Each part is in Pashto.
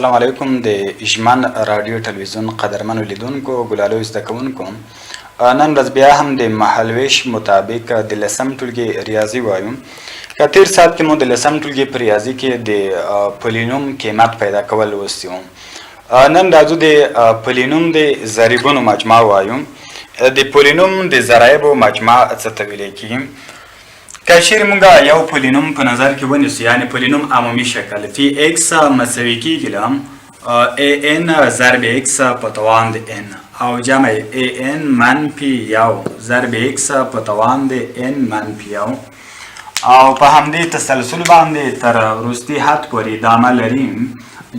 السلام علیکم د ژمن رادیو تلویزیون قدرمنو لیدونکو ګلالو زده کوونکو نن ورځ بیا هم د مهالویش مطابق د لسم ټولګي ریاضي وایو که تیر ساعت کې مو د لسم ټولګي په ریاضي کې د پولینوم قیمت پیدا کول لوستی وو. نن راځو د پولینوم د ضریبونو مجموعه وایو. د پولینوم د ضرایبو مجموعه څه ته ویل کیږي؟ که چیرې موږ یو پولینوم په نظر کې ونیسو، یعنې پولینوم عمومي شکل فی ایکس مساوي کیږي له ای ان ضرب ایکس په توان د ان او جمع ای ان منفي یو ضرب ایکس په توان د ان منفي یو او په همدې تسلسل باندې تر وروستي حد پورې ادامه لري.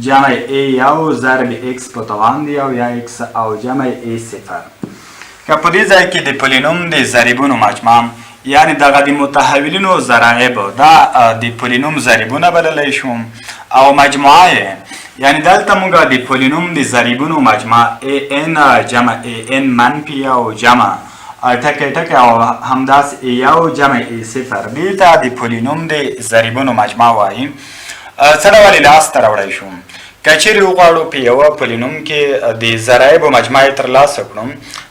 جمع ای یو ضرب ایکس په توان د یو یا ایکس او جمع ای صفر. که په دې ځای کې د پولینوم د ضریبونو مجموعه یعنی دغه د متحولینو ضرایب دا د پولینوم ضریبونه بللی شو او مجموعه یعنی دلته موږ د پولینوم د ضریبونو مجموعه ای ان جمع ای ان منفي او جمع ټکی ټکی او همداس ای یو جمع ای صفر دې ته د پولینوم د ضریبونو مجموعه وایي. څه ډول یې لاسته راوړی شو؟ که چیرې وغواړو په یوه پولینوم کې د ضرایبو مجموعه یې ترلاسه کړو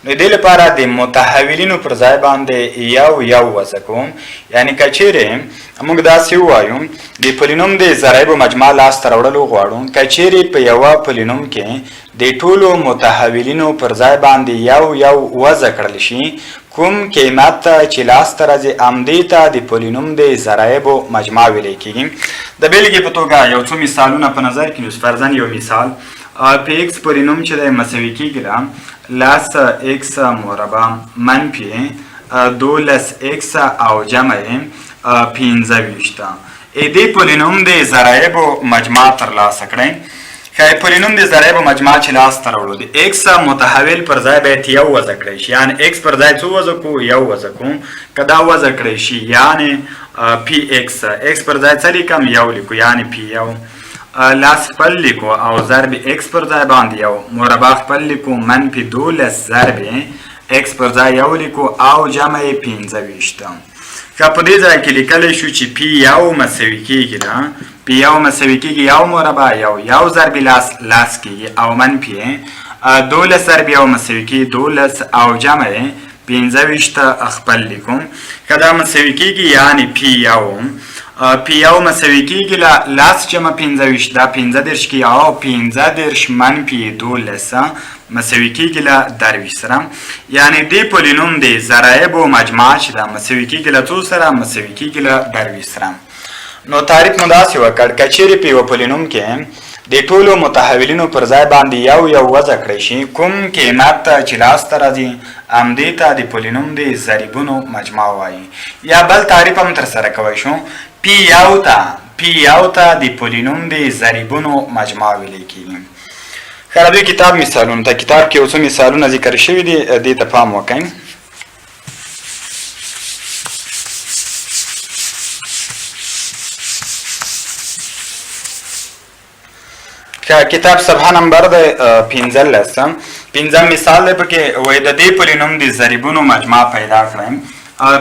نو دې لپاره د متحولینو پر ځای باندې یو یو وضع کوم. یعنې که چیرې موږ داسې ووایو د پولینوم د ضرایبو مجموعه لاسته راوړلو غواړو، که چیرې په یوه پولینوم کې د ټولو متحولینو پر ځای باندې یو یو وضع کړل شي، کوم قیمت چې لاسته راځي همدې ته د پولینوم د ضرایبو مجموعه ویلی کیږي. د بېلګې په توګه یو څو مثالونه په نظر کې نیسو. فرضاً یو مثال په ایکس پولینوم چې دی مساوي کیږي له لس ایکس مربع منفي 12 ایکس او جمع 15. دې پولینوم د ضرایبو مجموعه ترلاسه کړئ. که پولینوم د ضرایبو مجموعه چې لاسته راوړو د ایکس متحول پر ځای باید یو وضع کړی شي، یعنې ایکس پر ځای څو وضع کړو؟ یو وضع کوو. که دا وضع کړی شي یعنې پی ایکس پر ځای څه لیکم؟ یو لیکو، یعنې پی یو. لاس خپل لیکو او ضرب ایکس پر ځای باندې یو، مربع خپل لیکو منفي 12 ضرب ایکس پر ځای یو لیکو او جمع 15. که په دې ځای کې لیکلی شو چې پی یو مساوي کیږي له پی یو مساوي کیږي یو مربع یو ضرب لاس کیږي او منفي 12 ضرب یو مساوي کیږي 12 او جمع 15 خپل لیکو. که دا مساوي کیږي یعنې پی یو مساوي کیږي له لاس جمع 15 دا 15 کیږي او 15 منفي 12 مساوي کیږي له 10 سره. یعنې دې پولینوم د ضرایبو مجموعه چې ده مساوي کیږي له څو سره؟ مساوي کیږي له 10 سره. نو تعریف مو داسې وکړ که چیرې په یوه پولینوم کې د ټولو متحولینو پر ځای باندې یو یو وضع کړی شي، کوم قیمت چې لاسته راځي همدې ته د پولینوم د ضریبونو مجموعه وایي. یا بل تعریف هم ترسره کوی شو، پی یو ته د پولینوم د ضریبونو مجموعه ویلی کیږي. ښه راځئ کتاب مثالونو ته. کتاب کې یو څو مثالونه ذکر شوي دي، دې ته پام وکړئ. کتاب صفحه نمبر د 15. پنځم مثال دی پکې وایي د دې پولینوم د ضریبونو مجموعه پیدا کړئ.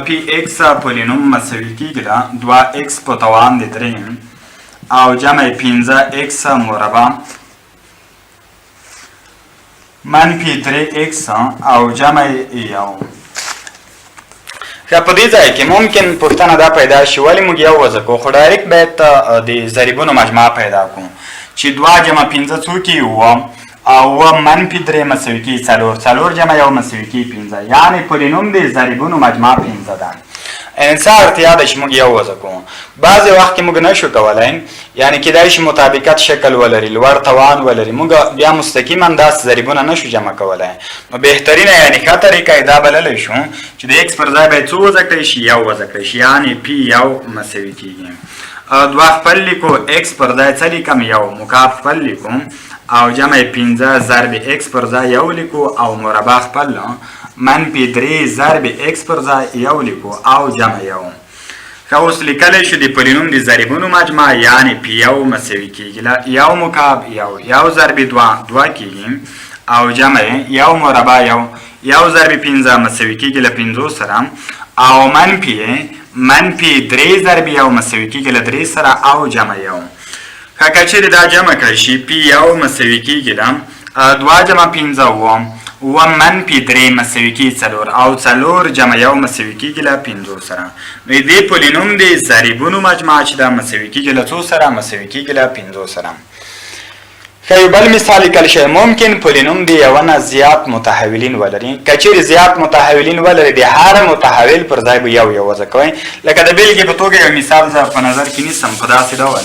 پی ایکس پولینوم مساوي کیږي له 2 ایکس په توان د 3 او جمع 15 ایکس مربع منفي 3 ایکس او جمع یو. که په دې ځای کې ممکن پوښتنه دا پیدا شي ولې موږ یو وضع کوو، خو ډایرکټ باید د ضریبونو مجموعه پیدا کوو چې 2 جمع 15 څو کیږي 9 او منفي 3 مساوي کیږي 4 4 جمع یو مساوي کیږي 15. یعنې پولینوم د ضریبونو مجموعه 15 ده. څه اړتیا ده چې موږ یو وضع کوو؟ بعضې وخت کې موږ نشو کولی، یعنې کیدای شي مطابقت شکل ولري، لوړ توان ولري، موږ بیا مستقیما داسې ضریبونه نشو جمع کولی. نو بهترینه یعنې ښه طریقه یې دا بللی شو چې د ایکس پر ځای باید څو وضع کړی شي؟ یو وضع کړی شي، یعنې پی یو مساوي کیږي 2 خپل لیکو، ایکس پر ځای څه لیکم؟ یو، مکعب خپل لیکو او جمع 15 ضرب ایکس پر ځای یو لیکو او مربع خپل منفي 3 ضرب ایکس پر ځای یو لیکو او جمع یو. که اوس لیکلی شو د پولینوم د ضریبونو مجموعه یعنې پی یو مساوي کیږي له یو مکعب یو ضرب 2 کیږي او جمع یو مربع یو ضرب 15 مساوي کیږي له 15 سره او منفي 3 ضرب یو مساوي کیږي له 3 سره او جمع یو. که چیرې دا جمع کړی شي پی یو مساوي کېږي دا 2 جمع 15 اووه منفي 3 مساوي کېږي 4 او 4 جمع یو مساوي کېږي له 5 سره. نو دې پولینوم د ضریبونو مجموعه چې دا مساوي کېږي له څو سره؟ مساوي کېږي له 5 سره. که یو بل مثال لیکل شوی ممکن پولینوم د یو نه زیات متحولین ولري. که چیرې زیات متحولین ولري د هر متحول پر ځای به یو وضع کوئ. لکه د بېلګې په توګه یو مثال زه په نظر کې نیسم په داسې ډول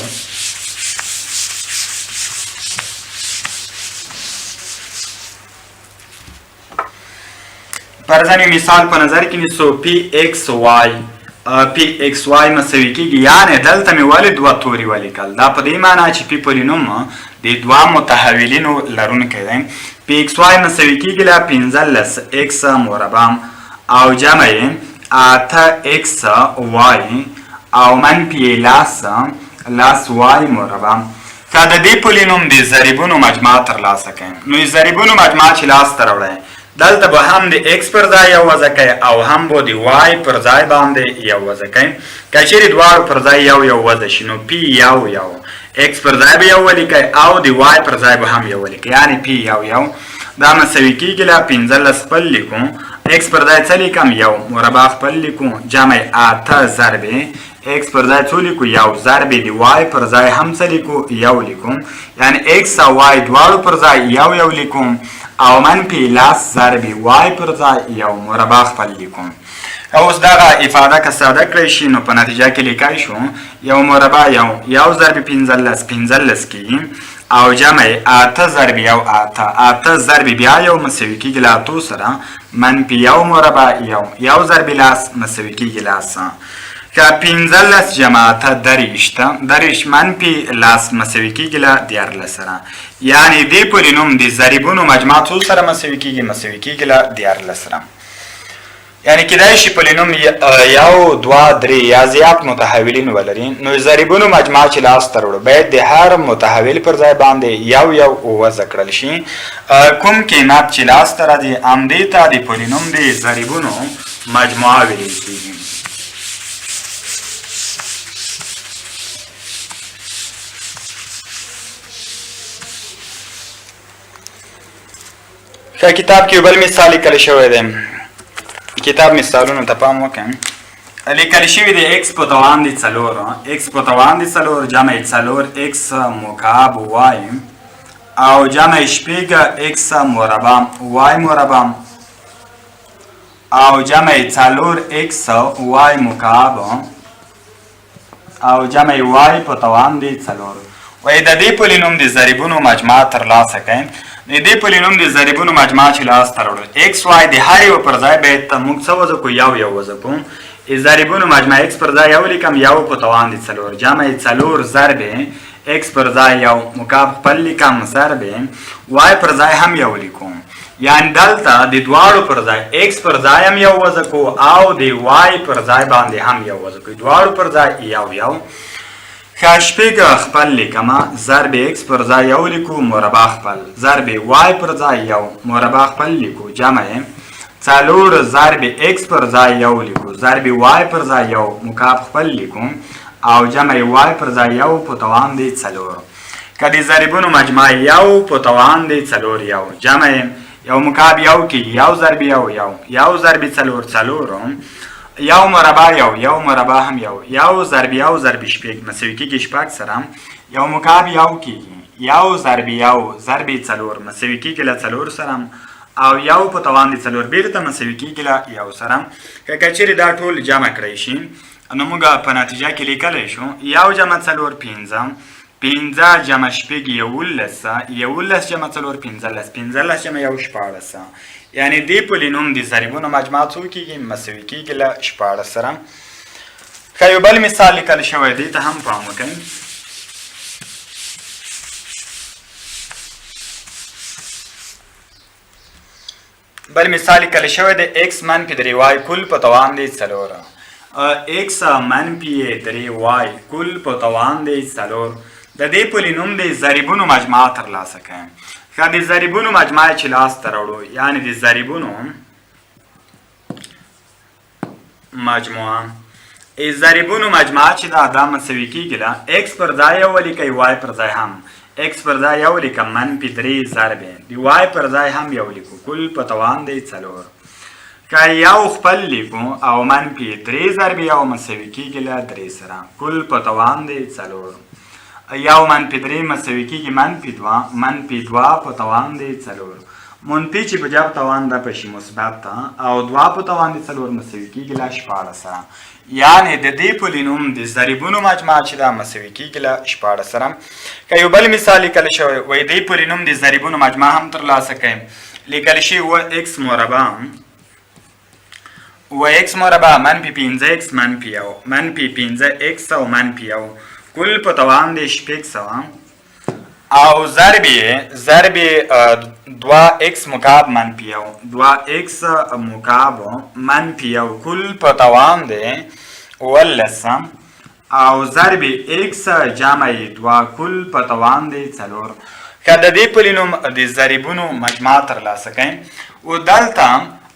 فرضاً مثال په نظر کې نیسو پی ایکس وای مساوي کېږي یعنې دلته مې ولې 2 توري ولیکل. دا په دې معنی چې پی پولینوم د 2 متحولینو لرونکی دی. پی ایکس وای مساوي کېږي له 15 ایکس مربع او جمع یې 8 ایکس وای او منفي لس وای مربع. که د دې پولینوم د ضریبونو مجموعه ترلاسه کړئ نو د ضریبونو مجموعه چې لاسته راوړئ دلته به هم د ایکس پر ځای یو وضع کوي او هم به د وای پر ځای باندې یو وضع کوي. که چیرې دواړو پر ځای یو وضع شي نو پی یو ایکس پر ځای به یو ولیکئ او د وای پر ځای به هم یو ولیکئ یعنې پی یو دا مساوي کېږي له 15 خپل لیکو ایکس پر ځای څه لیکم یو مربع خپل لیکو جمع 8 ضرب ایکس پر ځای څو لیکو یو ضرب د وای پر ځای هم څه لیکو یو لیکو یعنې ایکس او وای دواړو پر ځای یو لیکو او منفي لس ضرب وای پر ځای یو مربع خپل لیکو. اوس دغه افاده که ساده کړی شي نو په نتیجه کې لیکای شو یو مربع یو ضرب 15 کېږي او جمع 8 ضرب یو 8 ضرب بیا یو مساوي کېږي له 8 سره منفي یو مربع یو ضرب لس مساوي کېږي لس. که 15 جمع 8 دریشت منفي لس مساوي کېږي له 14 سره یعنې دې پولینوم د ضریبونو مجموعه څو سره مساوي کېږي؟ مساوي کېږي له 14 سره. یعنې کیدای شي پولینوم یو 2 3 یا زیات متحولین ولري نو ضریبونو مجموعه چې لاسته راوړو باید د هر متحول پر ځای باندې یو وضع کړل شي. کوم قیمت چې لاسته راځي همدې ته د پولینوم د ضریبونو مجموعه ویل کېږي. که کتاب کې بل مثال لیکل شوی دی کتاب مثالونو ته پام وکړئ لیکل شوي دی ایکس په توان د 4 ایکس په توان د 4 جمع 4 ایکس مکعب وای او جمع شپږ ایکس مربع وای مربع او جمع 4 ایکس وای مکعب او جمع وای په توان د 4 وای د دې پولینوم د ضریبونو مجموعه ترلاسه کړئ. د دې پولینوم د ضریبونو مجموعه چې لاسته راوړو ایکس وای د هر یو پر ځای باید موږ څه وضع کړو یو وضع کوو. ضریبونو مجموعه ایکس پر ځای یو لیکم یو په توان د 4 جمع 4 ضرب ایکس پر ځای یو مکعب خپل لیکم ضرب وای پر ځای هم یو لیکو یعنې دلته د دواړو پر ځای ایکس پر ځای هم یو وضع کوو او د وای پر ځای باندې هم یو وضع کوو دواړو پر ځای یو که شپږ خپل لیکمه ضرب ایکس پر ځای یو لیکو مربع خپل ضرب وای پر ځای یو مربع خپل لیکو جمع 4 ضرب ایکس پر ځای یو لیکو ضرب وای پر ځای یو مکعب خپل لیکو او جمع وای پر ځای یو په توان د 4. که د ضریبونو مجموعه یو په توان د 4 یو جمع یو مکعب یو کېږي یو ضرب یو ضرب 4 یو مربع یو مربع هم یو ضرب شپږ مساوي کېږي شپږ سره یو مکعب یو کېږي یو ضرب 4 مساوي کېږي له 4 سره او یو په توان د 4 بیرته مساوي کېږي له یو سره. که چیرې دا ټول جمع کړی شي نو موږ په نتیجه کې لیکلی شو یو جمع 4 15 جمع شپږ 11 جمع 4 15 جمع یو 14 یعنی دی پولینوم د ضریبونو مجموعه څو کېږي مساوي کېږي له 14 سره. که یو بل مثال لیکل شوی دی ته هم پام وکړئ. بل مثال لیکل شوی دی ایکس منفي 3 وای کل په توان دی 4 ایکس منفي 3 وای کل په توان دی 4 د دې پولینوم د ضریبونو مجموعه ترلاسه کړئ. که د ضریبونو مجموعه چې لاسته راوړو یعنې د ضریبونو مجموعه ضریبونو مجموعه چې دا مساوي کیږي له x پر ځای یو ولیکئ y پر ځای هم x پر ځای یو لیکم -3 ضرب د y پر ځای هم یو لیکو کل په توان دی 4 که یو خپل لیکو او -3 ضرب یو مساوي کیږي له 3 سره کل په توان دی 4 یو -3 مساوي کیږي -2 په توان دی 4 منفي چې په جواب توان ده پشي مثبت ته او 2 په توان دی 4 مساوي کیږي له 14 سره یعنی د دې پولینوم د ضریبونو مجموعه چې دا مساوي کیږي له 14 سره که یو بل مثال لیکل شوی وای دې پولینوم د ضریبونو مجموعه هم ترلاسه کوي لیکل شي و x مربع -5x -1 -5x او -1 کل په توان دی 6 او ضرب 2x مکعب -1 2x مکعب -1 کل په توان دی 18 او ضرب x جمع 2 کل په توان دی 4 که د دې پولینوم د ضریبونو مجموعه ترلاسه کوي او دلته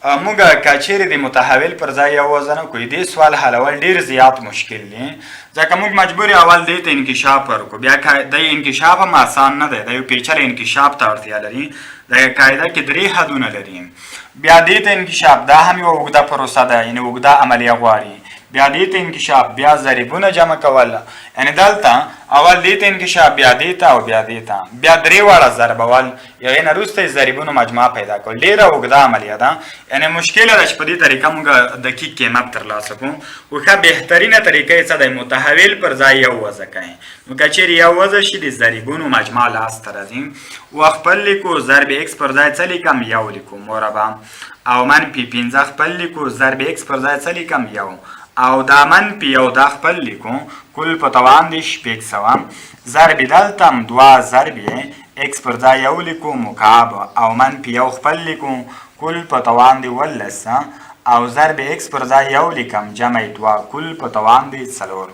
موږ که چیرې د متحول پر ځای یو وزن کوی دې سوال حلول ډیر زیات مشکل دی ځکه موږ مجبور اول دې ته انکشاف ورکړو بیا د انکشاف هم آسان نه دی د یو پیچلي انکشاف ته اړتیا لري د قاعده کې 3 حدونه لري بیا دې ته انکشاف دا هم یو اوږده پروسه ده یعنې اوږده عملیه غواړي بیا دې ته انکشاف بیا ضریبونه جمع کول یعنې دلته اول دې ته انکشاف بیا دې ته او بیا دې ته بیا 3 واړه ضربول یعنې نه وروسته ضریبونو مجموعه پیدا کول ډېره اوږده عملیه ده یعنې مشکله ده چې په دې طریقه موږ دقیق قیمت ترلاسه کړو خو ښه بهترینه طریقه یې څه دی متحول پر ځای یو وضع کوئ نو که چیرې یو وضع شي د ضریبونو مجموعه لاسته راځي و خپل لیکو ضرب x پر ځای څه لیکم یو لیکو مربع او -15 خپل لیکو ضرب x پر ځای څه لیکم یو او دا -1 دا خپل لیکو کل په توان دی 600 ضرب دلته 2 ضرب x پر ځای یو لیکو مکعب او -1 خپل لیکو کل په توان دی 18 او ضرب x پر ځای یو لیکم جمع 2 کل په توان دی 4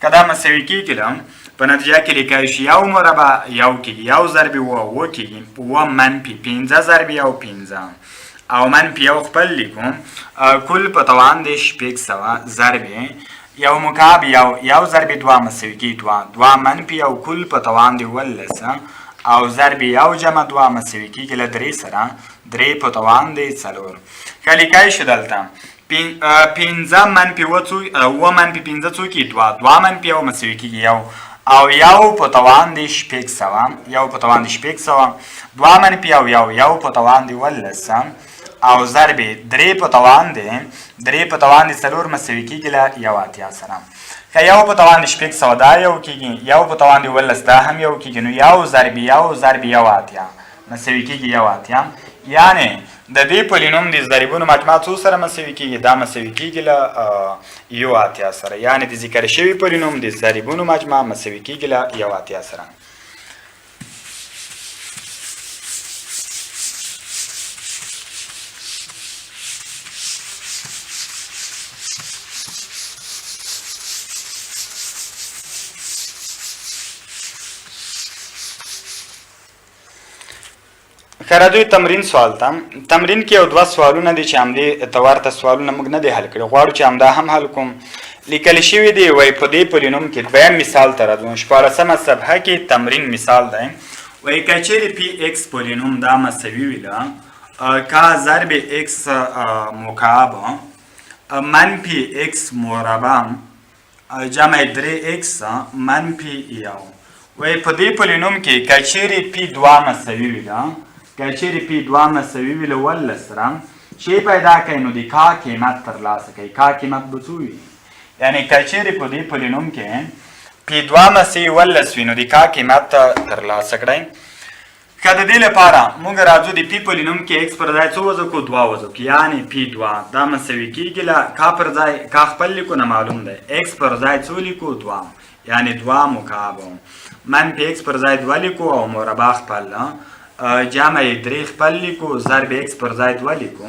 که دا مساوي کیږي په نتیجه کې لیکای شي یو مربع یو کیږي یو ضرب و کیږي -15 ضرب یو 15 او -1 خپل لیکو کل په توان دی 600 ضرب یو مکعب یو ضرب 2 مساوي کیږي 2 -1 کل په توان دی 18 او ضرب یو جمع 2 مساوي کیږي له 3 سره 3 په توان دی 4 که لیکای شي دلته 15 -5 څو کیږي 2 -1 مساوي کیږي یو او یو په توان دی 600 یو په توان دی 600 2 -1 یو په توان دی 18 او ضرب 3 په توان دی 4 مساوي کیږي له 1 سره که یو په توان دی 600 دا یو کیږي یو په توان دی 18 دا هم یو کیږي نو یو ضرب 1 مساوي کیږي 1 یعنی د دې پولینوم د ضریبونو مجموعه څو سره مساوي کیږي دا مساوي کیږي له 1 سره یعنی د ذکر شوي پولینوم د ضریبونو مجموعه مساوي کیږي له 1 سره خره دوی تمرین سوال ته تمرین کې یو 2 سوالونه دي چې همدې ته ورته سوالونه موږ نه دي حل کړي غواړو چې همدا هم حل کوم لیکل شوي دي وایي په دې پولینوم کې دویم مثال ته راځو 14مه صفحه کې تمرین مثال دی وایي که چیرې پی ایکس پولینوم دا مساوي وي له کا ضرب ایکس مکعب -x مربع جمع 3x -1 وایي په دې پولینوم کې که چیرې پی 2 مساوي وي له که چیرې پی 2 مساوي وي له 18 سره شی پیدا کوي نو د کا قیمت ترلاسه کوي کا قیمت به څو وي یعنی که چیرې په دې پولینوم کې پی 2 مساوي 18 وي نو د کا قیمت ترلاسه کړئ که د دې لپاره موږ راځو د پی پولینوم کې x پر ځای څو وضع کړو 2 وضع کړو یعنی پی 2 دا مساوي کیږي له کا پر ځای کا خپل لیکو نه معلوم دی x پر ځای څو لیکو 2 یعنی 2 مکعب -x پر ځای 2 لیکو او مربع خپل جمع 3 خپل لیکو ضرب x پر ځای 2 لیکو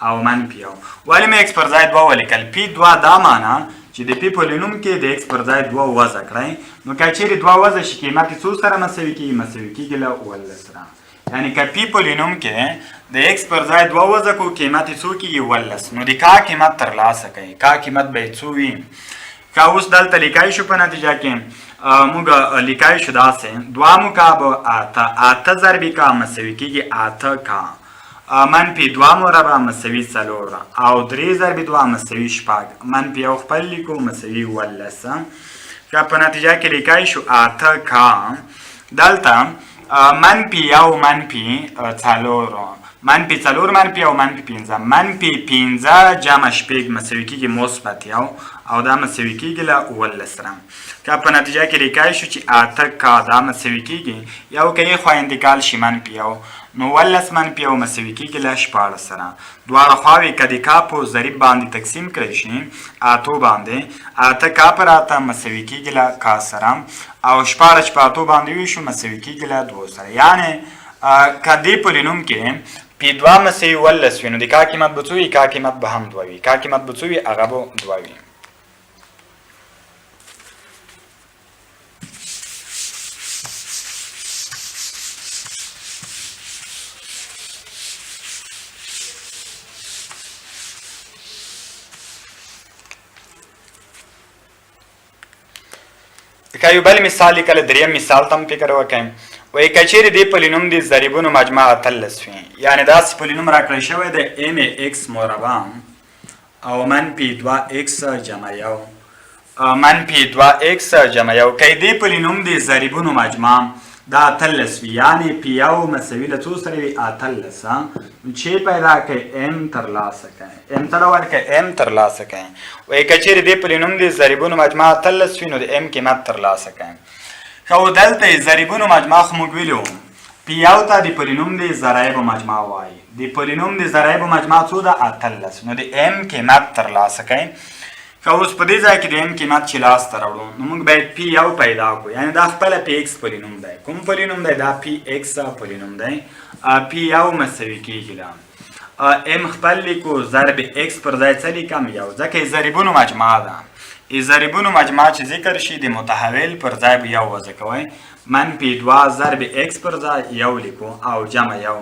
او -1 ولې مې x پر ځای 2 ولیکل پی 2 دا معنا چې د پی پولینوم کې د x پر ځای 2 وضع کړئ نو که چیرې 2 وضع شي قیمت څو سره مساوي کیږي له 18 سره یعنی که پی پولینوم کې د x پر ځای 2 وضع کو قیمت څو کیږي 18 نو د کا قیمت ترلاسه کوي کا قیمت به څو وي که اوس دلته لیکای شو په نتیجه کې موږ لیکای شو داسې 2 مکعب اته ضرب کا مساوي کېږي 8 کا منفي 2 مربع مساوي 4 او 3 ضرب 2 مساوي 6 منفي یو خپل لیکو مساوي 18 که په نتیجه کې لیکای شو 8 کا دلته منفي یو منفي 4 منفي 4 منفي او منفي 15 منفي 15 جمع شپږ مساوي کېږي مثبت یو او دا مساوي کېږي له 18 که په نتیجه کې لیکای شو چې 8 کا دا مساوي کېږي یو که یې خوا انتقال شي منفي یو نو 18 منفي یو مساوي کېږي له 14 سره دواړه خواوې که د کا په ضریب باندې تقسیم کړی شي 8 باندې 8 کا پر 8 مساوي کېږي له کا سره او 14 په 8 باندې ویشو مساوي کېږي له 2 سره یعنی که دې پولینوم کې پی 2 مساوي 18 وي نو د کا قیمت به څه وي کا قیمت به هم 2 وي کا قیمت به څه وي هغه به 2 وي که یو بل مثال لیکل دریم مثال ته هم فکر وکړئ وایي که چیرې دې پولینوم د ضریبونو مجموعه 18 وي یعنې داسې پولینوم راکړی شوی دی ام ایکس مربع او منفي 2 ایکس جمع یو منفي 2 ایکس جمع یو که دې پولینوم د ضریبونو مجموعه دا 18 وي یعنې پی یو مساوي له څو سره وي 18 چې پیدا کړئ ام ترلاسه کړئ ام ته ورکړئ ام ترلاسه کړئ وایي که چیرې دې پولینوم د ضریبونو مجموعه 18 وي نو د ام قیمت ترلاسه کړئ که دلته ضریبونو مجموعه خو موږ ویلي وو پی یو ته د پولینوم د ضرایبو مجموعه وایي د پولینوم د ضرایبو مجموعه څو ده 18 نو د ام قیمت ترلاسه کړئ که اوس په دې ځای کې د ام قیمت چې لاسته راوړو نو موږ باید پی یو پیدا کړو یعنې دا خپله پی ایکس پولینوم دی کوم پولینوم دی دا پی ایکس پولینوم دی پی یو مساوي کېږي له ام خپل لیکو ضرب ایکس پر ځای څه لیکم یو ځکه یې ضریبونو مجموعه ده ضریبونو مجموعه چې ذکر شي د متحول پر ځای به یو وضع کوئ منفي 2 ضرب ایکس پر ځای یو لیکو او جمع یو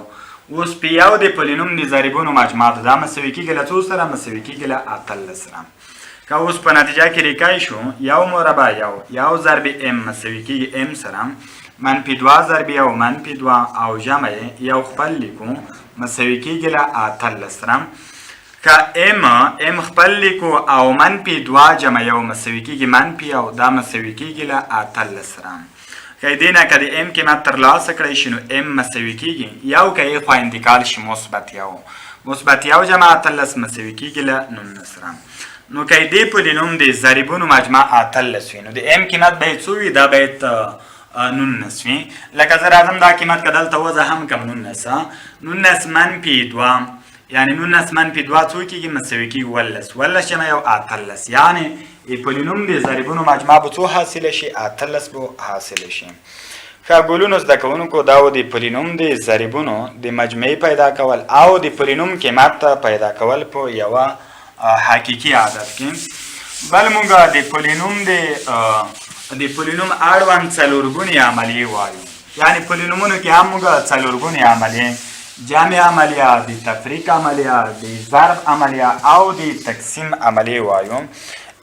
اوس پی یو د پولینوم د ضریبونو مجموعه ده دا مساوي کېږي له څو سره مساوي کېږي له 18 سره که اوس په نتیجه کې لیکای شو یو مربع یو ضرب ام مساوي کېږي ام سره منفي 2 ضرب یو منفي 2 او جمع یو خپل لیکو مساوي کېږي له 18 سره که ام خپل لیکو او منفي 2 جمع یو مساوي کېږي منفي او دا مساوي کېږي له 18 سره که دې نه که د ام قیمت ترلاسه کړی شي نو ام مساوي کېږي یو که یې خوا انتقال شي مثبت یو جمع 18 مساوي کېږي له 19 سره نو که دې پولینوم د ضریبونو مجموعه 18 وي نو د ام قیمت باید څو وي دا باید 19 وي لکه زه راځم دا قیمت که دلته وضع هم کم 19 منفي 2 یعنی 19 منفي 2 څو کېږي مساوي کېږي 18 جمع یو 18 یعنې پولینوم د ضریبونو مجموعه به څو حاصله شي 18 به حاصله شي ښه ګولونو زده کوونکو دا و د پولینوم د ضریبونو د مجموعې پیدا کول او د پولینوم قیمت پیدا کول په یوه حقیقي عادت کې بل موږ د پولینوم اړوند څلورګونې عملیې وایو یعنې پولینومونو کې هم موږ څلورګونې عملیې جمع عملیه د تفریق عملیه د ضرب عملیه او د تقسیم عملیې وایو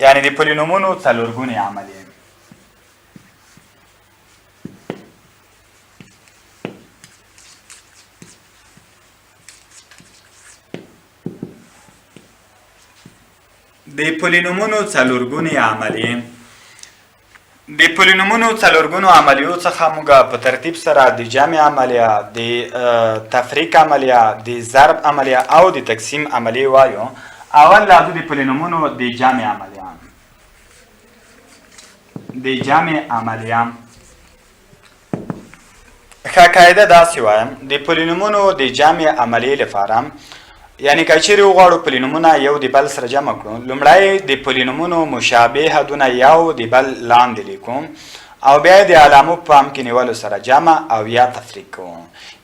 یعنې د پولینومونو څلورګونې عملیې د پولینومونو څلورګونې عملیې د پولینومونو څلورګونو عملیو څخه موږ په ترتیب سره د جمع عملیه د تفریق عملیه د ضرب عملیه او د تقسیم عملیې وایو اول راځو د پولینومونو د جمع عملیه ښه قاعده داسې وایم د پولینومونو د جمع عملیې لپاره یعنی که چیرې وغواړو پولینومونه یو د بل سره جمع کړو لومړی د پولینومونو مشابه حدونه یو د بل لاندې لیکو او بیا د علامو په پام کې نیولو سره جمع او یا تفریق کوو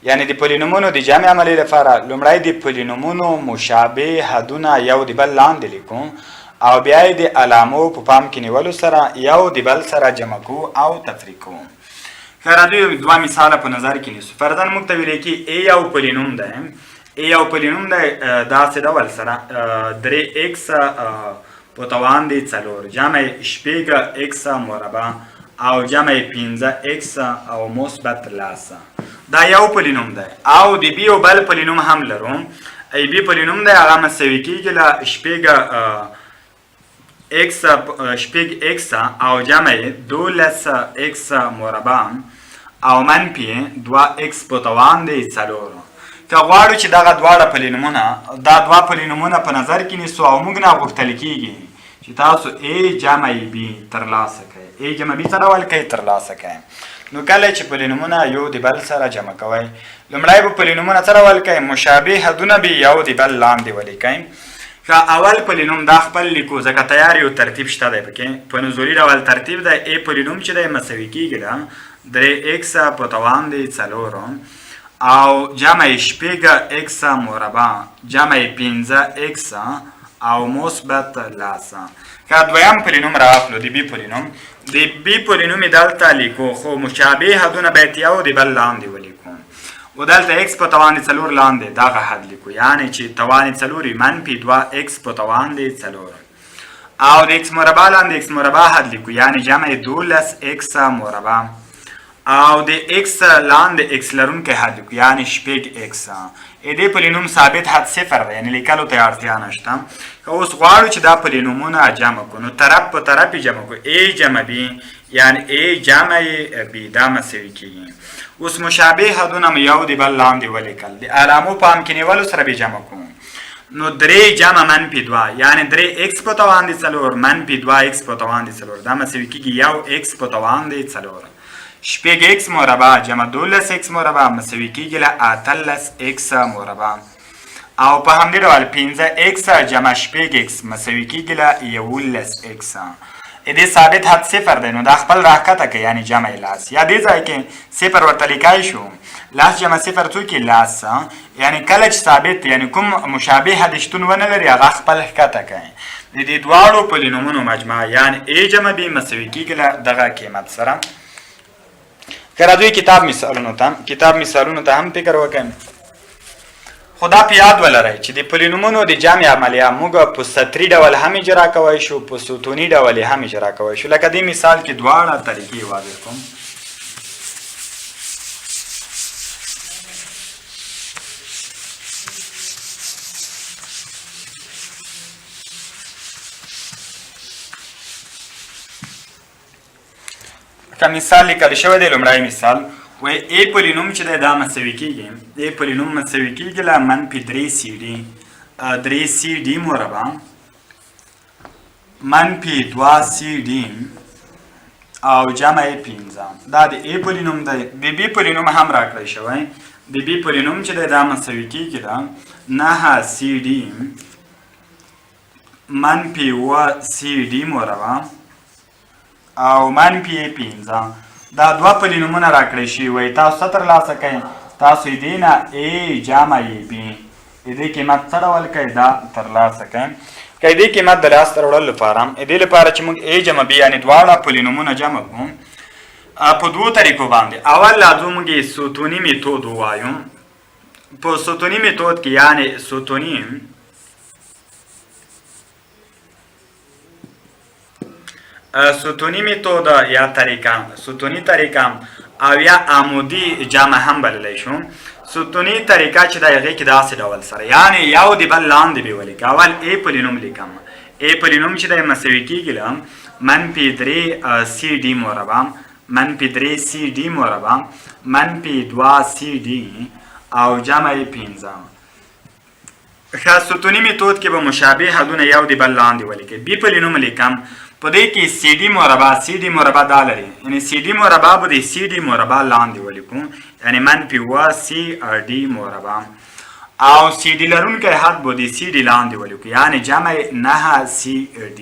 یعنی د پولینومونو د جمع عملیې لپاره لومړی د پولینومونو مشابه حدونه یو د بل لاندې لیکو او بیا د علامو په پام کې نیولو سره یو د بل سره جمع کوو او تفریق کوو ښه راځئ دوه مثاله په نظر کې نیسو فرضاً موږ ته ویلی کې ای یو پولینوم دی ای یو پولینوم دی داسې ډول سره 3x په توان دی 4 جمع شپږ x مربع او جمع 15x او مثبت لاسه. دا یو پولینوم دی او د بی او بل پولینوم هم لرو. ای بی پولینوم دی هغه مساوي کیږي له شپږ x او جمع 12x مربع او منفي 2x په توان دی 4. که غواړو چې دغه دواړه پولینومونه دا دوه پولینومونه په نظر کې نیسو او موږ نه غوښتل کیږي چې تاسو a جمع b ترلاسه کړئ. a جمع b څه ډول کوئ؟ ترلاسه کړئ. نو کله چې پولینومونه یو د بل سره جمع کوئ لومړی به پولینومونه څه ډول کوئ؟ مشابه حدونه به یو د بل لاندې ولیکئ. که اول پولینوم دا خپل لیکو ځکه تیار یو ترتیب شته دی پکې په نزولي ډول ترتیب دی. a پولینوم چې دی مساوي کیږي دا 3x په توان دی 4 او جمع شپږ x مربع جمع 15x او مثبت لاسه. که دویم پولینوم رااخلو د بی پولینوم د بی پولینوم دلته لیکو خو مشابه حدونه باید یو د بل لاندې ولیکو و دلته x په توان دی 4 لاندې دغه حد لیکو یعنی چې توان 4 منفي 2x په توان دی 4 او د x مربع لاندې x مربع حد لیکو یعنی جمع 12x مربع او د x لاندې x لرونکی حد لیکو یعنی شپږ x. د پولینوم ثابت حد 0 دی یعنی لیکلو ته اړتیا نشته. که اوس غواړو چې دا پولینومونه جمع کړو نو طرف په طرف یې جمع کړو a جمع b یعنی a جمع b دا مساوي کیږي. اوس مشابه حدونه مو یو د بل لاندې ولیکل د علامو پام کې نیولو سره به جمع کوو نو 3 جمع منفي 2 یعنی 3x په توان دی 4 منفي 2x په توان دی 4 دا مساوي کیږي یو x په توان دی 4. شپږ x مربع جمع 12x مربع مساوي کیږي له 18x مربع او په همدې ډول 15x جمع شپږ x مساوي کیږي له 11x. دې ثابت حد 0 دی نو دا خپل راکته کوي یعنی جمع لاس یا دې ځای کې 0 ورته لیکای شو لاس جمع 0 څو کې لاس یعنی کله چې ثابت یعنی کوم مشابه حد شتون ونه لري هغه خپل ښکته کوي. د دې دواړو پولینومونو مجموعه یعنی a جمع b مساوي کیږي له دغه قیمت سره. که راځئ کتاب مثالونو ته هم فکر وکړئ. خدا په یاد ولرئ چې د پولینومونو د جمع عملیه موږ په سطري ډول هم اجرا کوی شو په ستوني ډول هم اجرا کوی شو. لکه دې مثال کې دواړه طریقې واضح کوم. که مثال لیکل شوی دی لومړی مثال وای a پولینوم چې دی دا مساوي کیږي a پولینوم مساوي کیږي له منفي 3cd مربع منفي 2cd او جمع 15 دا د a پولینوم دی. د b پولینوم هم راکړی شوی. د b پولینوم چې دی دا مساوي کیږي دا 9cd منفي 1cd مربع او منفي 15 دا دوه پولینومونه راکړی شي وای تاسو څه ترلاسه کوئ؟ تاسو دې نه a جمع b دې قیمت څه ډول کوئ دا ترلاسه کوئ. که دې قیمت د لاسته راوړلو لپاره دې لپاره چې موږ a جمع b یعنې دواړه پولینومونه جمع کړو په دوو طریقو باندې. اول لازم موږ ستوني میتود ووایو. په ستوني میتود کې یعنې ستوني میتود یا ستوني طریقه او یا عمودي جمع هم بللی شو. ستوني طریقه چې د هغې کې داسې ډول سره یعنې یو د بل لاندې به ولیکه. اول a پولینوم لیکم. a پولینوم چې دی مساوي کیږي له منفي 3cd مربع منفي 3cd مربع منفي 2cd او جمع 15. ښه ستوني میتود کې به مشابه حدونه یو د بل لاندې ولیکئ. b پولینوم لیکم په دې کې cd مربع دا لري یعنې cd مربع به د cd مربع لاندې ولیکو یعنې منفي 1cd مربع او cd لرونکی حد به د cd لاندې ولیکو یعنې جمع 9cd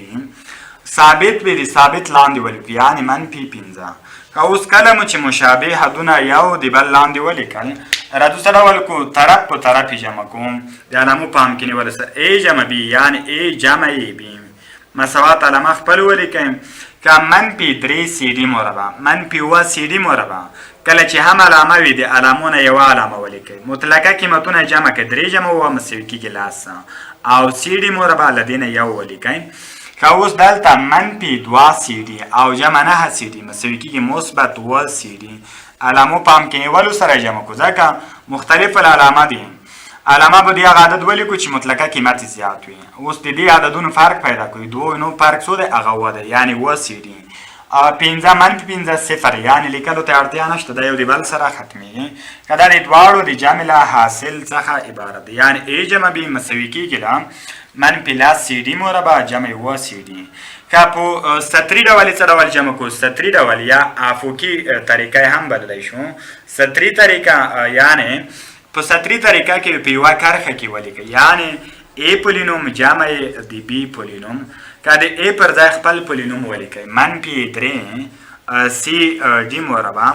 ثابت به د ثابت لاندې ولیکو یعنې منفي 15. که اوس کله مو چې مشابه حدونه یو د بل لاندې ولیکل راځو څه ډول کو طرف په طرف یې جمع کوم. د علامو پام کې نیول سره a جمع b یعنې a جمع b مساوات علامه خپل ولیکئ. که منفي 3cd مربع منفي 1cd مربع کله چې هم علامه وي د علامونه یوه علامه ولیکئ. مطلقه قیمتونه جمع کړئ 3 جمع 2 مساوي کیږي لاسه او cd مربع له دې نه یو ولیکئ. که اوس دلته منفي 2 سي او جمع 9 سي مساوي کېږي مثبت 2 سي علامو پام کې نیولو سره جمع کړو ځکه مختلف العلامه دي. علامه به د هغه عدد ولیکو چې مطلقه قیمت زیات وي. اوس د دې عددونو فرق پیدا کوي. دوه نو فرق څو دی؟ هغه 2 دی، یعنی 2 سي دي. 5 منفي 5 صفر، یعنی لیکلو ته اړتیا نشته، دا یو د بل سره ختمېږي. که دا د دواړو د جمع له حاصل څخه عبارت دی، یعنی ا جمع ب مساوي کېږي له منفي لاس سي ډي مربع جمع 2 سي ډي. که په سطري ډول څه ډول جمع کړو؟ سطري ډول یا افقي طریقه هم بدلی شو. سطري طریقه یعنی په سطري طریقه کې په یوه کرښه کې ولیکئ، یعنی ا پولینوم جمع د بي پولینوم. که د ا پر ځای خپل پولینوم ولیکئ منفي 3 سي ډي مربع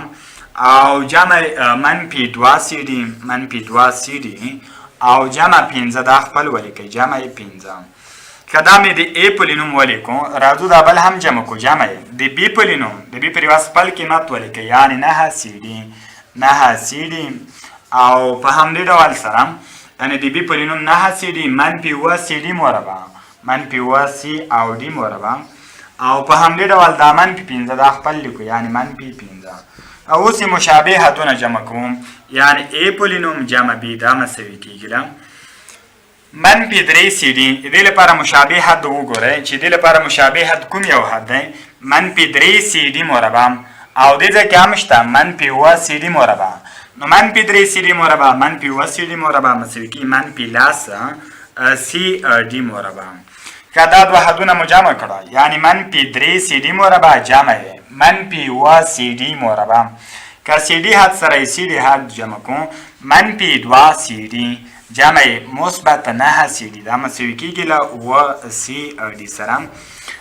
او جمع منفي 2 سي ډي منفي 2 سي ډي او جمع 15 دا خپل ولیکئ جمع 15. که دا مې د ا پولینوم ولیکو راځو دا بل هم جمع کو جمع د بي پولینوم د بي پر یوه خپل قیمت ولیکئ، یعنی 9 سي ډي 9 سي ډي او په همدې ډول سره یعنی د بي پولینوم 9 سي ډي منفي 2 سي ډي مربع منفي 2 سي او ډي مربع او په همدې ډول دا منفي 15 دا خپل لیکو، یعنی منفي 15. او اوس مشابه حدونه جمع کوم، یعنی ا پولینوم جمع بي دا مساوي کېږي له منفي 3 سي ډي. دې لپاره مشابه حد وګورئ چې دې لپاره مشابه حد کوم یو حد دی؟ منفي 3 سي ډي مربع او دې ځای کې هم شته منفي 2 سي ډي مربع. نو منفي 3 سي ډي مربع منفي 2 سي ډي مربع مساوي کېږي منفي لاس سي ډي مربع. که دا دوه حدونه مو جمع کړه، یعنی منفي 3 سي ډي مربع جمع منفي 2 سي ډي مربع. که سي ډي حد سره سي ډي حد جمع کوم منفي 2 سي ډي جمع مثبت 9 سي ډي دا مساوي کېږي له 2 سي ډي سره.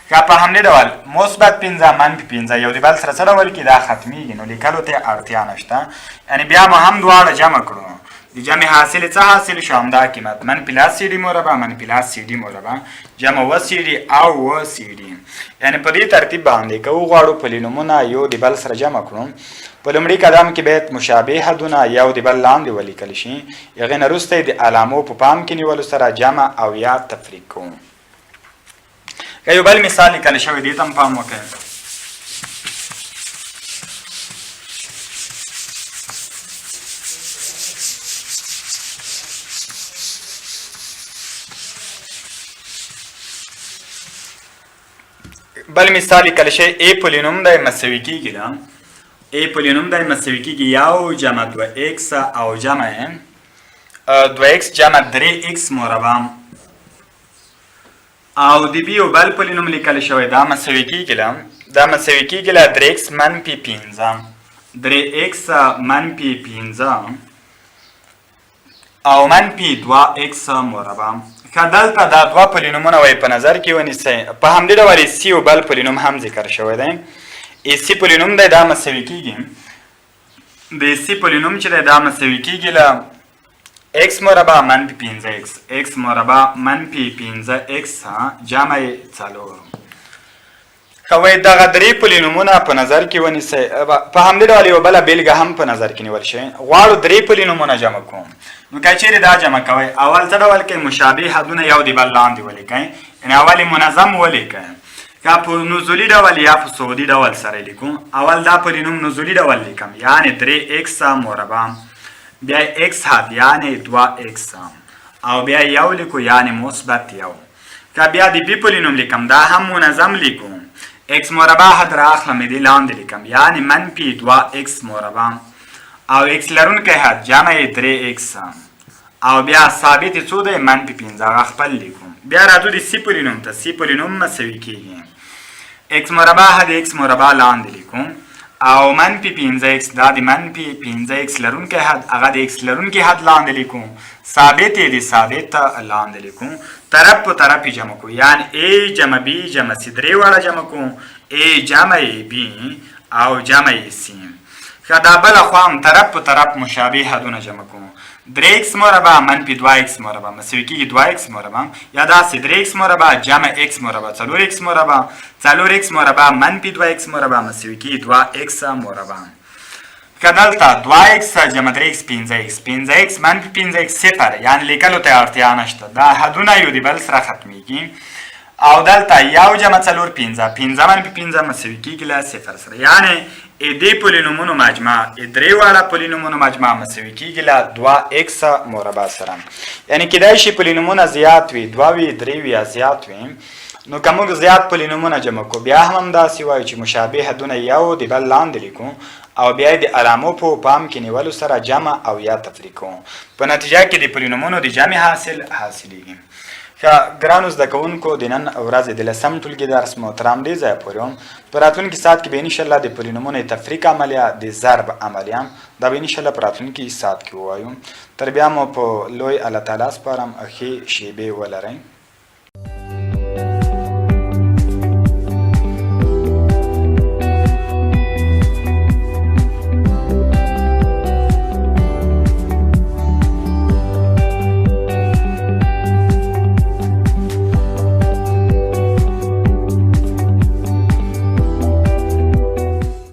که په همدې ډول مثبت 15 منفي 15 یو د بل سره څه ډول کې دا ختمېږي، نو لیکلو ته اړتیا نشته. یعنی بیا مو هم دواړه جمع کړو، د جمع حاصل څه حاصل شو؟ همدا قیمت منفي لاس سي ډي مربع منفي لاس سي ډي مربع جمع 2 سي ډي او 2 سي ډي. یعنی په دې ترتیب باندې که وغواړو پولینومونه یو د بل سره جمع کړو، په لومړي قدم کې باید مشابه حدونه یو د بل لاندې ولیکل شي. هغې نه وروسته د علامو په پام کې نیولو سره جمع او یا تفریق کوو. که یو بل مثال لیکل شوی دې ته هم پام وکړئ. بل مثال لیکل شوی ا پولینوم دی مساوي کېږي له ا پولینوم دی مساوي کېږي یو جمع 2x او جمع 2x جمع 3x مربع او د بي یو بل پولینوم لیکل شوی دا مساوي کېږي له 3x منفي 15 3x منفي 15 او منفي 2x مربع. که دلته دا دوه پولینومونه وای په نظر کې ونیسئ، په همدې ډول سی یو بل پولینوم هم ذکر شوی دی. سی پولینوم دی دا مساوي کېږي د سی پولینوم چې دی دا مساوي کېږي له x مربع منفي 15x x مربع منفي 15x جمع 4. که وای دغه درې پولینومونه په نظر کې ونیسئ، په همدې ډول یوه بله بېلګه هم په نظر کې نیول شي. غواړو درې پولینومونه جمع کوم، نو که چیرې دا جمع کوئ اول څه ډول کوئ؟ مشابه حدونه یو د بل لاندې ولیکئ، یعنې اول منظم ولیکئ. که په نزولي ډول یا په صعودي ډول سره لیکو، اول دا پولینوم نزولي ډول لیکم، یعنې 3x مربع بیا x حد یعنې 2x او بیا یو لیکو یعنې مثبت 1. که بیا د بي پولینوم لیکم دا هم منظم لیکو، x مربع حد رااخلم دې لاندې لیکم، یعنې منفي 2x مربع او x لرونکی حد جمع 3x او بیا ثابت څو دی؟ منفي 15 هغه خپل لیکو. بیا راځو د سی پولینوم ته. سی پولینوم مساوي کېږي x مربع حد x مربع لاندې لیکو او منفي 15x دا د منفي 15x لرونکی حد هغه د x لرونکی حد لاندې لیکو، ثابت یې د ثابت لاندې لیکو، طرف په طرف یې جمع کوو، یعنې a جمع b جمع c درې واړه جمع کوو، a جمع b او جمع c. که دا بله خوا هم طرف په طرف مشابه حدونه جمع کوو، 3x مربع منفي 2x مربع مساوي کېږي 2x مربع یا داسې 3x مربع جمع x مربع 4x مربع 4x مربع منفي 2x مربع مساوي کېږي 2x مربع. که دلته 2x جمع 3x 15x 15x منفي 15x صفر، یعنې لیکلو ته اړتیا نشته، دا حدونه یو د بل سره ختمېږي. او دلته یو جمع څلور پنځه، پنځه منفي پنځه مساوي کېږي له صفر سره، یعنې دې پولینومونو مجموع درې واړه پولینومونو مجموع مساوي کېږي له دوه ایکس مربع سره. یعنې کیدای شي پولینومونه زیات وي، دوه وي، درې وي یا زیات وي. نو که موږ زیات پولینومونه جمع کړو بیا هم همداسې وایو چې مشابه حدونه یو د بل لاندې لیکو او بیا د علامو په پام کې نیولو سره جمع او یا تفریق کوو. په نتیجه کې د پولینومونو د جمع حاصل حاصلیږي. ښه ګرانو زده کوونکو، د نن ورځې د 10 ټولګي درس محترم دې ځایه پورې وم. په راتلونکي ساعت کې به انشاءالله د پولینومونو تفریق عملیه، د ضرب عملیه، دا به انشاءالله په راتلونکي ساعت کې ووایو. تر بیا مو په لوی الله تعالی سپارم، ښې شیبې ولرئ.